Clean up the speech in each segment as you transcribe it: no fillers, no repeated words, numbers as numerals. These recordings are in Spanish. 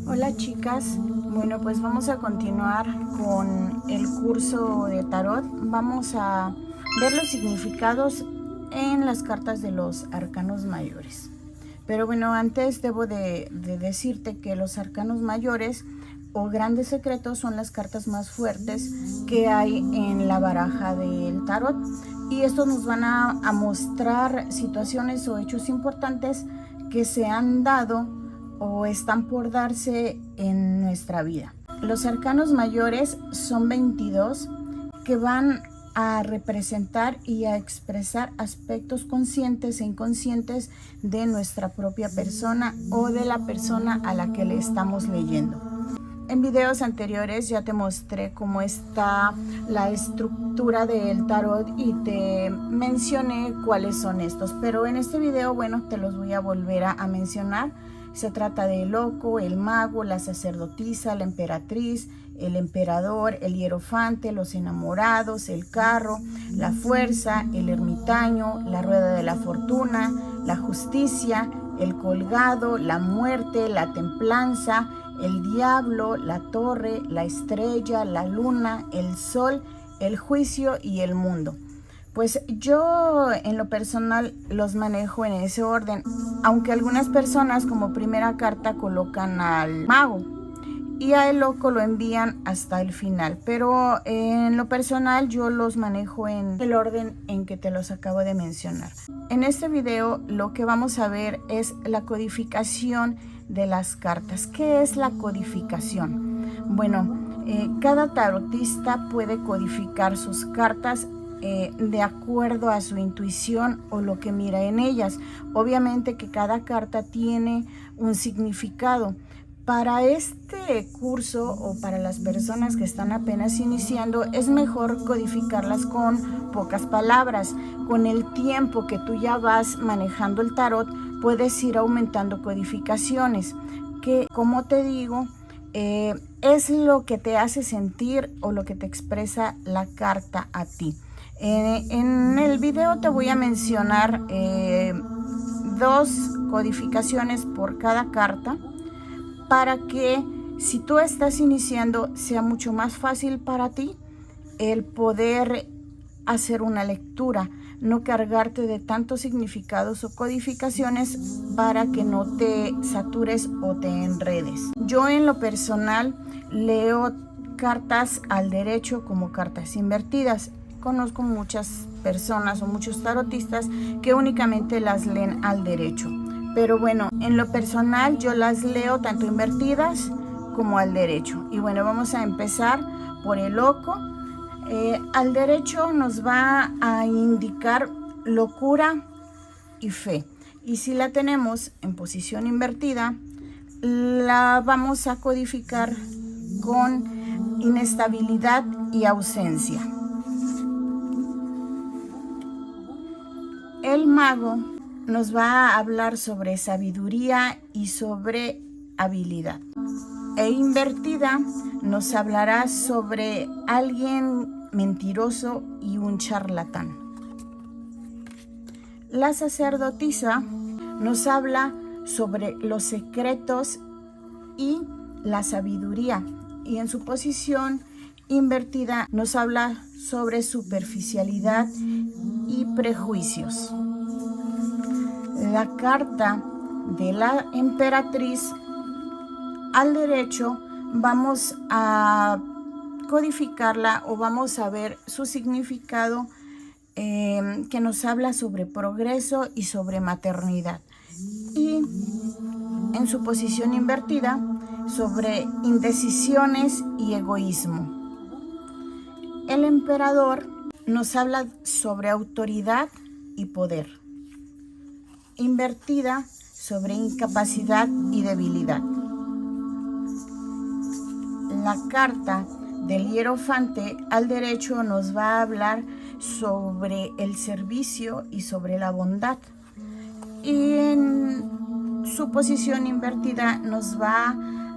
Hola chicas, bueno pues vamos a continuar con el curso de tarot. Vamos a ver los significados en las cartas de los arcanos mayores. Pero bueno, antes debo de decirte que los arcanos mayores o grandes secretos son las cartas más fuertes que hay en la baraja del tarot. Y estos nos van a mostrar situaciones o hechos importantes que se han dado o están por darse en nuestra vida. Los arcanos mayores son 22 que van a representar y a expresar aspectos conscientes e inconscientes de nuestra propia persona o de la persona a la que le estamos leyendo. En videos anteriores ya te mostré cómo está la estructura del tarot y te mencioné cuáles son estos, pero en este video, bueno, te los voy a volver a mencionar. Se trata del loco, el mago, la sacerdotisa, la emperatriz, el emperador, el hierofante, los enamorados, el carro, la fuerza, el ermitaño, la rueda de la fortuna, la justicia, el colgado, la muerte, la templanza, el diablo, la torre, la estrella, la luna, el sol, el juicio y el mundo. Pues yo en lo personal los manejo en ese orden, aunque algunas personas como primera carta colocan al mago y a el loco lo envían hasta el final, pero en lo personal yo los manejo en el orden en que te los acabo de mencionar. En este video lo que vamos a ver es la codificación de las cartas. ¿Qué es la codificación? Bueno, cada tarotista puede codificar sus cartas de acuerdo a su intuición o lo que mira en ellas. Obviamente que cada carta tiene un significado. Para este curso o para las personas que están apenas iniciando, es mejor codificarlas con pocas palabras. Con el tiempo que tú ya vas manejando el tarot, puedes ir aumentando codificaciones, que como te digo, es lo que te hace sentir o lo que te expresa la carta a ti. En el video te voy a mencionar 2 codificaciones por cada carta para que si tú estás iniciando sea mucho más fácil para ti el poder hacer una lectura, no cargarte de tantos significados o codificaciones para que no te satures o te enredes. Yo en lo personal leo cartas al derecho como cartas invertidas. Conozco muchas personas o muchos tarotistas que únicamente las leen al derecho. Pero bueno, en lo personal yo las leo tanto invertidas como al derecho. Y bueno, vamos a empezar por el loco. Al derecho nos va a indicar locura y fe. Y si la tenemos en posición invertida, la vamos a codificar con inestabilidad y ausencia. El mago nos va a hablar sobre sabiduría y sobre habilidad. E invertida nos hablará sobre alguien mentiroso y un charlatán. La sacerdotisa nos habla sobre los secretos y la sabiduría. Y en su posición invertida nos habla sobre superficialidad y prejuicios. La carta de la emperatriz al derecho vamos a codificarla o vamos a ver su significado que nos habla sobre progreso y sobre maternidad. Y en su posición invertida sobre indecisiones y egoísmo. El emperador nos habla sobre autoridad y poder. Invertida sobre incapacidad y debilidad. La carta del hierofante al derecho nos va a hablar sobre el servicio y sobre la bondad. Y en su posición invertida nos va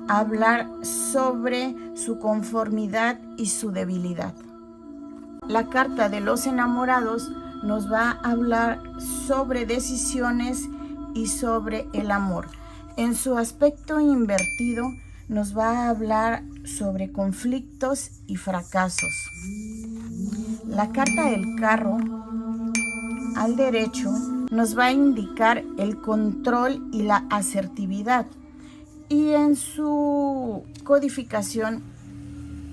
a hablar sobre su conformidad y su debilidad. La carta de los enamorados nos va a hablar sobre decisiones y sobre el amor. En su aspecto invertido nos va a hablar sobre conflictos y fracasos. La carta del carro al derecho nos va a indicar el control y la asertividad. Y en su codificación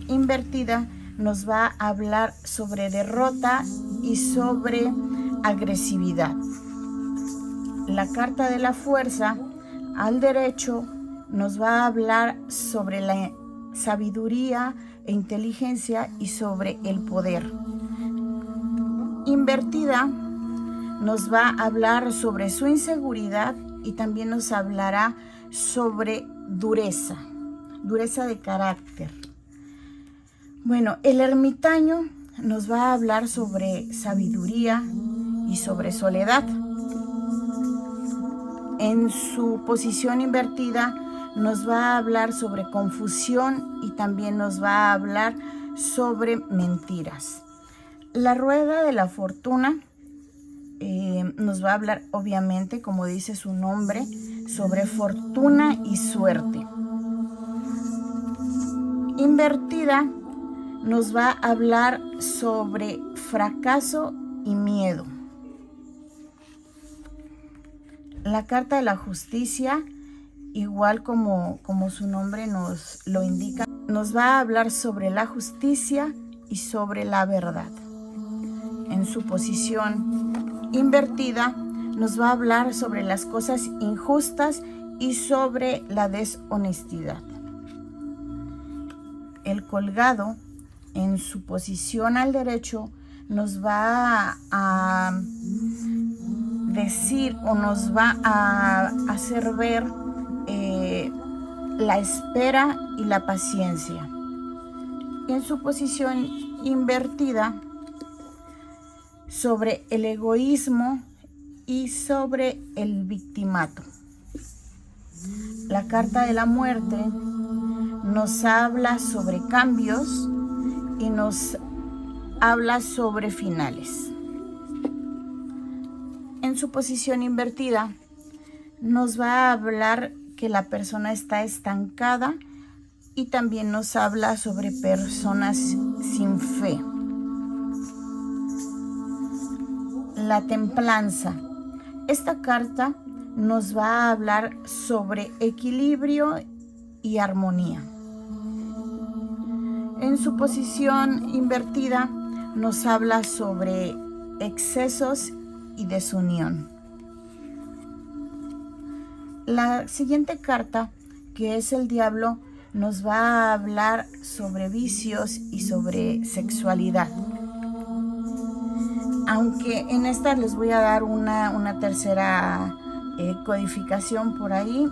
invertida nos va a hablar sobre derrota y sobre agresividad. La carta de la fuerza al derecho nos va a hablar sobre la sabiduría e inteligencia y sobre el poder. Invertida nos va a hablar sobre su inseguridad y también nos hablará sobre dureza de carácter. Bueno, el ermitaño nos va a hablar sobre sabiduría y sobre soledad. En su posición invertida nos va a hablar sobre confusión y también nos va a hablar sobre mentiras. La rueda de la fortuna nos va a hablar, obviamente, como dice su nombre, sobre fortuna y suerte. Invertida nos va a hablar sobre fracaso y miedo. La carta de la justicia, igual como su nombre nos lo indica, nos va a hablar sobre la justicia y sobre la verdad. En su posición invertida nos va a hablar sobre las cosas injustas y sobre la deshonestidad. El colgado, en su posición al derecho, nos va a decir o nos va a hacer ver la espera y la paciencia. En su posición invertida, sobre el egoísmo y sobre el victimato. La carta de la muerte nos habla sobre cambios y nos habla sobre finales. En su posición invertida nos va a hablar que la persona está estancada y también nos habla sobre personas sin fe. La templanza. Esta carta nos va a hablar sobre equilibrio y armonía. En su posición invertida nos habla sobre excesos y desunión. La siguiente carta, que es el diablo, nos va a hablar sobre vicios y sobre sexualidad. Aunque en esta les voy a dar una tercera codificación por ahí,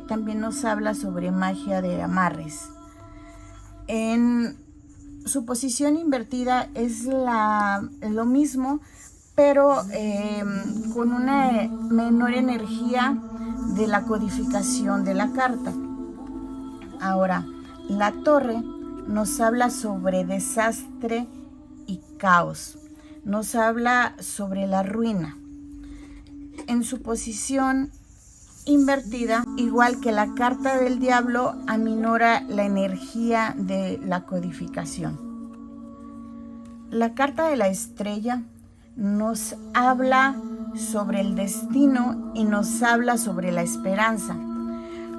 también nos habla sobre magia de amarres. En su posición invertida es lo mismo, pero con una menor energía de la codificación de la carta. Ahora, la torre nos habla sobre desastre y caos. Nos habla sobre la ruina. En su posición invertida, igual que la carta del diablo, aminora la energía de la codificación. La carta de la estrella nos habla sobre el destino y nos habla sobre la esperanza.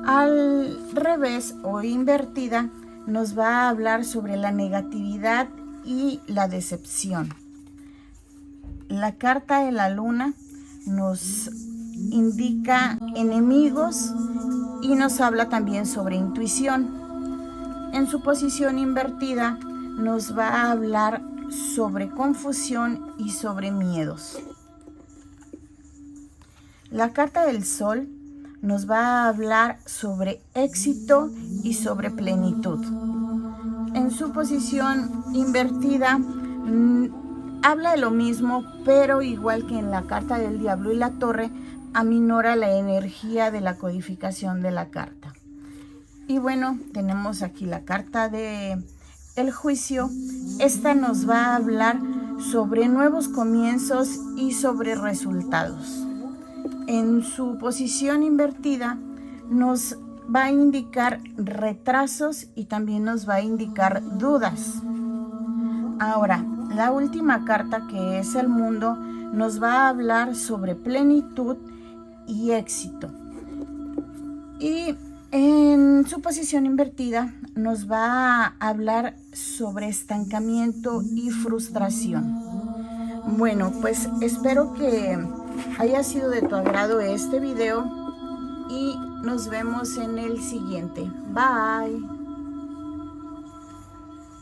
Al revés o invertida, nos va a hablar sobre la negatividad y la decepción. La carta de la luna nos indica enemigos y nos habla también sobre intuición. En su posición invertida nos va a hablar sobre confusión y sobre miedos. La carta del sol nos va a hablar sobre éxito y sobre plenitud. En su posición invertida habla de lo mismo, pero igual que en la carta del diablo y la torre, aminora la energía de la codificación de la carta. Y bueno, tenemos aquí la carta de el juicio. Esta nos va a hablar sobre nuevos comienzos y sobre resultados. En su posición invertida nos va a indicar retrasos y también nos va a indicar dudas. Ahora, la última carta, que es el Mundo, nos va a hablar sobre plenitud y éxito. Y en su posición invertida nos va a hablar sobre estancamiento y frustración. Bueno, pues espero que haya sido de tu agrado este video y nos vemos en el siguiente. Bye.